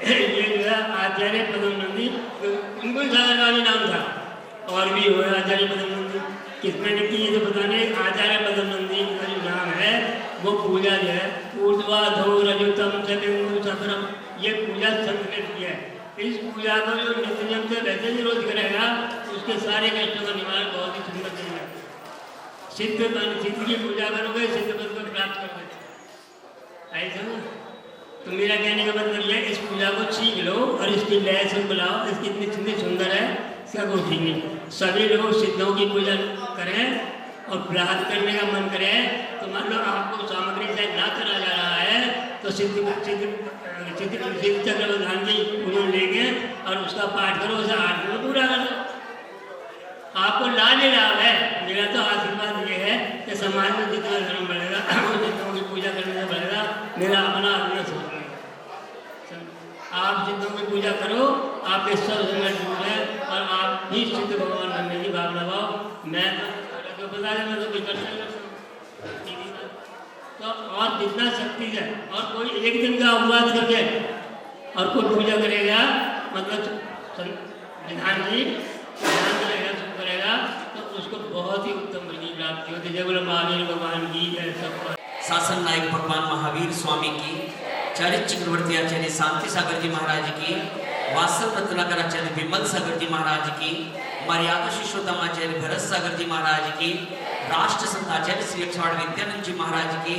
ये जो है आचार्य पद्मनंदी, बिल्कुल साधारण नाम था, और भी हुआ आचार्य पद्मनंदी। किसने लिखी ये तो पता नहीं। आचार्य पद्मनंदी का जो नाम है वो पूजा जो है ऊर्ध्वाधो रजुतम चतुर्भुज चतुरम, ये पूजा संस्कृत की है। इस पूजा को जो नित्य नियम से वैसे ही रोज करेगा उसके सारे कष्टों का निवारण बहुत ही सुंदर करेगा। सिद्ध की पूजा करोगे सिद्ध पद को प्राप्त करोगे। ऐसा ना, तो मेरा कहने का मतलब यह इस पूजा को सीख लो और इसकी लय से बुलाओ। इसकी इतनी सुंदर है, इसका कोई ठीक नहीं। सभी लोग सिद्धों की पूजा करें और प्राप्त करने का मन करें तो मान लो आपको सामग्री से ना करा जा रहा है तो सिद्ध चक्रवर्धान की पूजा लेके और उसका पाठ करो, उसे 8 दिन पूरा करो। आपको लाभ ही लाभ है। मेरा तो आशीर्वाद ये है कि समाज में जितना धर्म बढ़ेगा सिद्धों की पूजा करने से बढ़ेगा। मेरा अपना आत्मा सोच है, आप सिद्धों की पूजा करो, आपके सब संकट दूर है और आप ही सिद्ध भगवान बनने की भावना पाओ। मैं तो बता दें, मैं तो कुछ कर सकता तो और जितना शक्ति है। और कोई एक दिन का उपवास करके और कोई पूजा करेगा मतलब विधान जी ध्यान करेगा, सुख करेगा तो उसको बहुत ही उत्तम फल प्राप्ति होती है। जय बोलो महावीर भगवान की जय। सब शासन नायक भगवान महावीर स्वामी की, चरित चक्रवर्ती आचार्य शांति सागर जी महाराज की, वात्सल रत्नाकर आचार्य विमल सागर जी महाराज की, मर्यादा शिष्योत्तम आचार्य भरत सागर जी महाराज की, राष्ट्र संत आचार्य श्री 108 विद्यानंद जी महाराज की,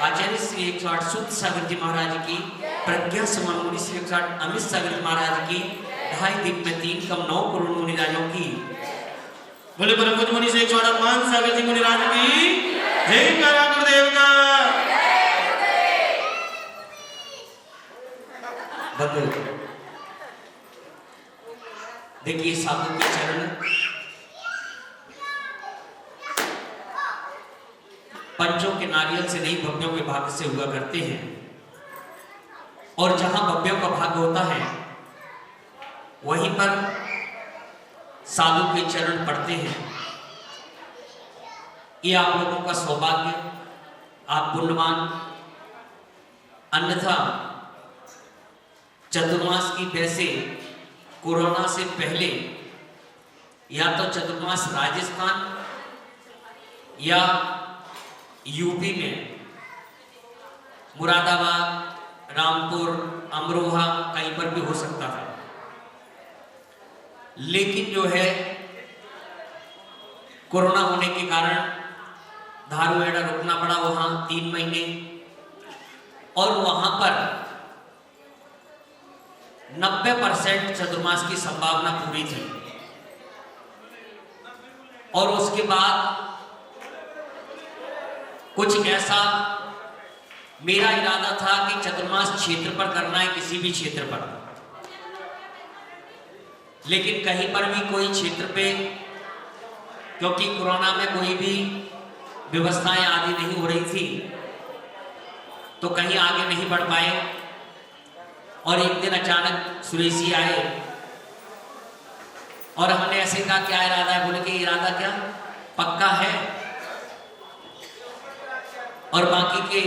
आचार्य श्री 108 शुद्ध सागर जी महाराज की, प्रज्ञा समान मुनि श्री 108 अमित सागर जी महाराज की, 2.5 दिन में 3 कम 9 करोड़ मुनिराजों की, बोले बोले कुछ मुनि से 108 मान सागर जी मुनिराज की जय। करा गुरुदेव का बदल। देखिए साधु के चरण पंचों के नारियल से नहीं भव्यों के भाग्य से हुआ करते हैं। और जहां भव्यों का भाग्य होता है वहीं पर साधु के चरण पड़ते हैं। ये आप लोगों का सौभाग्य, आप पुण्यवान। अन्यथा चतुर्मास की वैसे कोरोना से पहले या तो चतुर्मास राजस्थान या यूपी में मुरादाबाद, रामपुर, अमरोहा कहीं पर भी हो सकता था। लेकिन जो है कोरोना होने के कारण धारूहेड़ा रुकना पड़ा वहां 3 महीने। और वहां पर 90% चतुर्मास की संभावना पूरी थी। और उसके बाद कुछ ऐसा मेरा इरादा था कि चतुर्मास क्षेत्र पर करना है, किसी भी क्षेत्र पर, लेकिन कहीं पर भी कोई क्षेत्र पे, क्योंकि कोरोना में कोई भी व्यवस्थाएं आदि नहीं हो रही थी तो कहीं आगे नहीं बढ़ पाए। और एक दिन अचानक सुरेश जी आए और हमने ऐसे कहा क्या इरादा है? बोले कि इरादा क्या पक्का है और बाकी के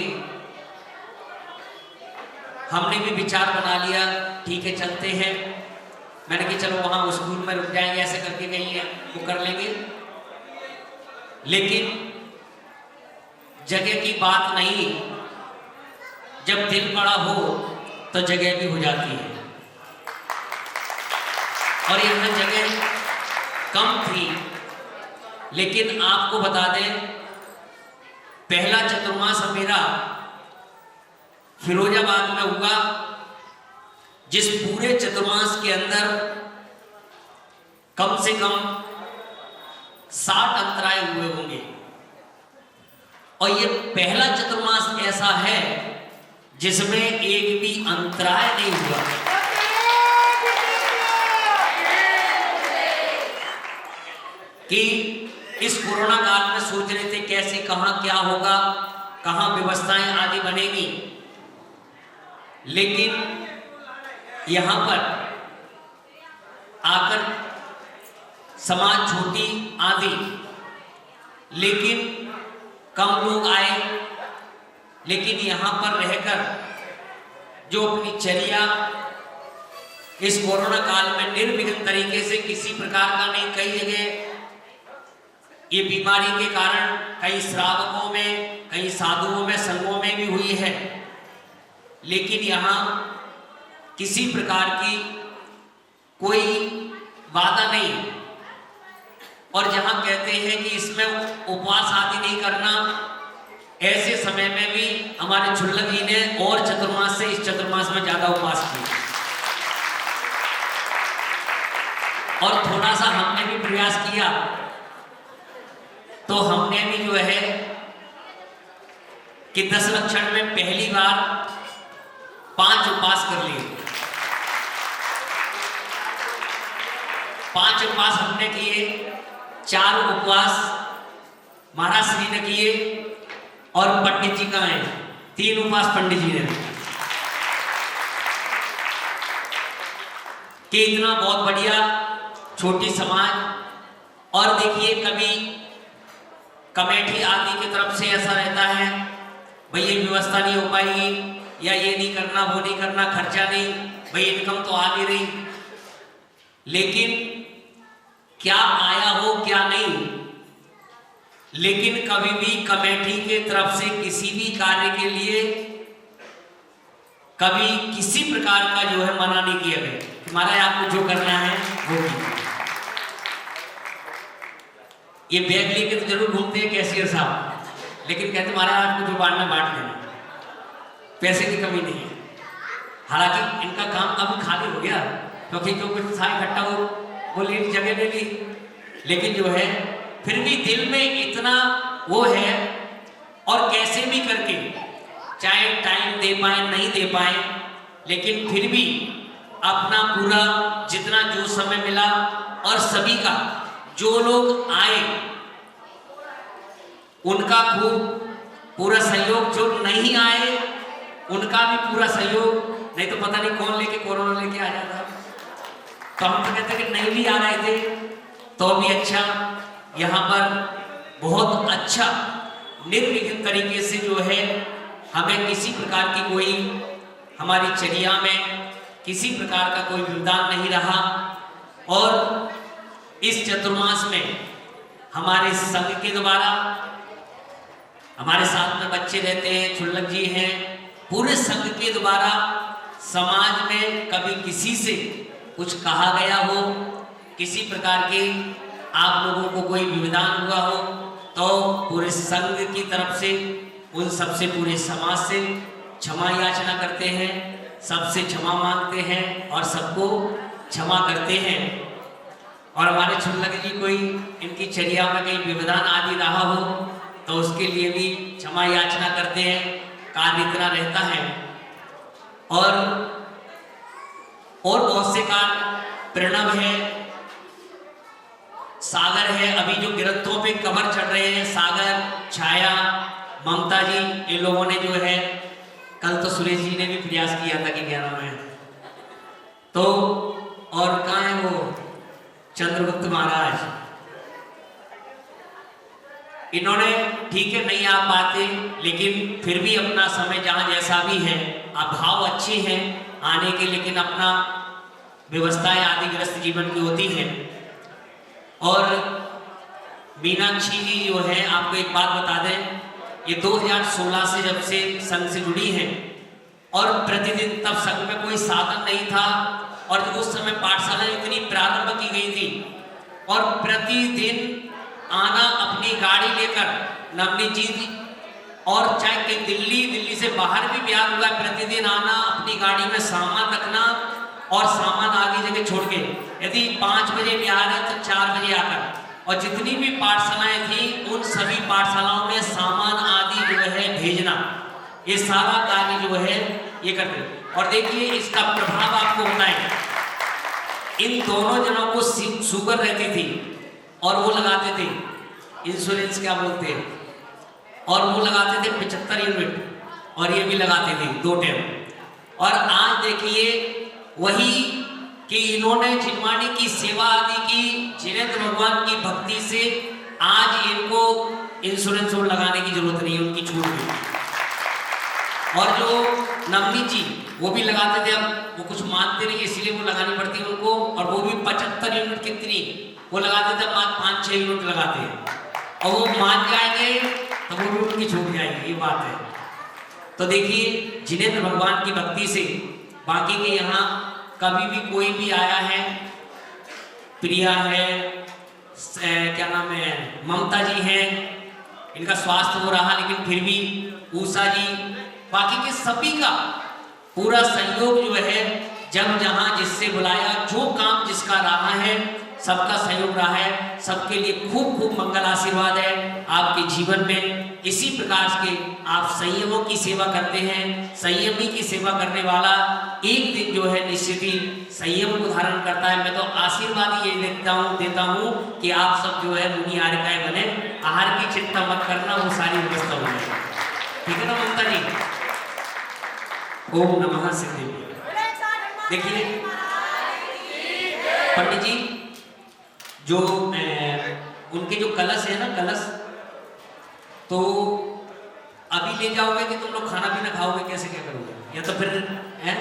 हमने भी विचार बना लिया, ठीक है चलते हैं। मैंने कहा चलो वहां स्कूल में रुक जाएंगे, ऐसे करके कहीं है वो कर लेंगे। लेकिन जगह की बात नहीं, जब दिल बड़ा हो तो जगह भी हो जाती है। और यहाँ जगह कम थी, लेकिन आपको बता दें पहला चतुर्मास मेरा फिरोजाबाद में हुआ, जिस पूरे चतुर्मास के अंदर कम से कम 60 अंतराय हुए होंगे। और ये पहला चतुर्मास ऐसा है जिसमें एक भी अंतराय नहीं हुआ। कि इस कोरोना काल में सोच रहे थे कैसे कहां क्या होगा, कहां व्यवस्थाएं आदि बनेगी, लेकिन यहां पर आकर समाज छोटी आदि, लेकिन कम लोग आए, लेकिन यहां पर रहकर जो अपनी चर्या इस कोरोना काल में निर्विघ्न तरीके से किसी प्रकार का नहीं। कई जगह ये बीमारी के कारण कई श्रावकों में, कई साधुओं में, संघों में भी हुई है, लेकिन यहाँ किसी प्रकार की कोई बाधा नहीं। और जहां कहते हैं कि इसमें उपवास आदि नहीं करना, ऐसे समय में भी हमारे छुल्लक जी ने और चतुर्मास से इस चतुर्मास में ज्यादा उपवास किया। और थोड़ा सा हमने भी प्रयास किया तो हमने भी जो है कि 10 लक्षण में पहली बार 5 उपवास कर लिए। 5 उपवास हमने किए, 4 उपवास महाराज श्री ने किए और पंडित जी का है 3 उपवास पंडित जी ने कि इतना बहुत बढ़िया छोटी समाज। और देखिए कभी कमेटी आदि की तरफ से ऐसा रहता है भाई ये व्यवस्था नहीं हो पाएगी या ये नहीं करना वो नहीं करना, खर्चा नहीं, भाई इनकम तो आ नहीं रही। लेकिन क्या आया हो क्या नहीं, लेकिन कभी भी कमेटी के तरफ से किसी भी कार्य के लिए कभी किसी प्रकार का जो है मना नहीं किया गया। हमारा आपको जो करना है वो कीजिए। ये बैग लेके तो जरूर घूमते हैं कैशियर साहब, लेकिन कहते हमारा आपको जो बांटना बांट लेना, पैसे की कमी नहीं है। हालांकि इनका काम अब खाली हो गया क्योंकि जो कुछ था इकट्ठा वो लीड जगह ले ली, लेकिन जो है फिर भी दिल में इतना वो है। और कैसे भी करके चाहे टाइम दे पाए नहीं दे पाए, लेकिन फिर भी अपना पूरा जितना जो समय मिला और सभी का जो लोग आए उनका खूब पूरा सहयोग, जो नहीं आए उनका भी पूरा सहयोग। नहीं तो पता नहीं कौन लेके कोरोना लेके आ जाता। तो हम तो कहते कि नहीं भी आ रहे थे तो भी अच्छा, यहाँ पर बहुत अच्छा निर्विघ्न तरीके से जो है हमें किसी प्रकार की कोई हमारी चर्या में किसी प्रकार का कोई विवाद नहीं रहा। और इस चतुर्मास में हमारे संघ के द्वारा हमारे साथ में बच्चे रहते हैं, छुल्लक जी हैं, पूरे संघ के द्वारा समाज में कभी किसी से कुछ कहा गया हो, किसी प्रकार के आप लोगों को कोई विवाद हुआ हो तो पूरे संघ की तरफ से उन सबसे पूरे समाज से क्षमा याचना करते हैं, सबसे क्षमा मांगते हैं और सबको क्षमा करते हैं। और हमारे छुल्लक जी कोई इनकी चर्या में कहीं विवाद आदि रहा हो तो उसके लिए भी क्षमा याचना करते हैं। कार्य इतना रहता है और बहुत से कार्य, प्रणव है, सागर है, अभी जो ग्रंथों पे कवर चढ़ रहे हैं, सागर, छाया, ममता जी, इन लोगों ने जो है कल तो सुरेश जी ने भी प्रयास किया था कि 11 में तो, और कहाँ है वो चंद्रगुप्त महाराज, इन्होंने ठीक है नहीं आ पाते लेकिन फिर भी अपना समय जहां जैसा भी है, अभाव अच्छे हैं आने के, लेकिन अपना व्यवस्थाएं आदि ग्रस्त जीवन की होती है। और मीनाक्षी जी जो है, आपको एक बात बता दें, ये 2016 से जब से संघ से जुड़ी हैं और प्रतिदिन तब संघ में कोई साधन नहीं था और उस समय पाठशाला इतनी प्रारंभ की गई थी और प्रतिदिन आना अपनी गाड़ी लेकर नवनीत जी, और चाहे कहीं दिल्ली से बाहर भी ब्याह हुआ, प्रतिदिन आना अपनी गाड़ी में सामान रखना और सामान आगे जगह छोड़ के, यदि 5 बजे ब्याह है तो 4 बजे आकर, और जितनी भी पाठशालाएं थी उन सभी पाठशालाओं में सामान आदि जो है भेजना, ये सारा कार्य जो है ये करते। और देखिए इसका प्रभाव आपको होता है, इन दोनों जनों को शुगर रहती थी और वो लगाते थे इंश्योरेंस, क्या बोलते हैं, और वो लगाते थे 75 यूनिट और ये भी लगाते थे 2 टाइम। और आज देखिए वही कि इन्होंने जिनवाणी की सेवा आदि की, जिनेंद्र भगवान की भक्ति से आज इनको इंश्योरेंस और लगाने की जरूरत नहीं है, उनकी छूट गई। और जो नवनीत जी वो भी लगाते थे। अब वो कुछ मानते नहीं इसलिए वो लगानी पड़ती है उनको, और वो भी 75 यूनिट कितनी वो लगाते थे, 5-6 यूनिट लगाते हैं। और वो मान जाएंगे तो वो भी उनकी छूट जाएगी, ये बात है। तो देखिए जिनेंद्र भगवान की भक्ति से बाकी के यहाँ कभी भी कोई भी आया है, प्रिया है, क्या नाम है, ममता जी हैं, इनका स्वास्थ्य हो रहा लेकिन फिर भी उषा जी, बाकी के सभी का पूरा सहयोग जो है, जब जहां जिससे बुलाया, जो काम जिसका रहा है, सबका सहयोग रहा है। सबके लिए खूब खूब मंगल आशीर्वाद है आपके जीवन में। इसी प्रकार के आप संयमों की सेवा करते हैं। संयमी की सेवा करने वाला एक दिन जो है निश्चित ही संयम को धारण करता है। मैं तो आशीर्वाद ये देता हूँ कि आप सब जो है मुनि आर्यकाय बने, आहार की चिंता मत करना, वो सारी व्यवस्था हो जाएगी। ठीक है ना ममता जी? ओम नमः सिद्धि। देखिए पंडित जी, जो उनके जो कलश है ना, कलश तो अभी ले जाओगे कि तुम लोग खाना पीना खाओगे, कैसे क्या करोगे? या तो फिर है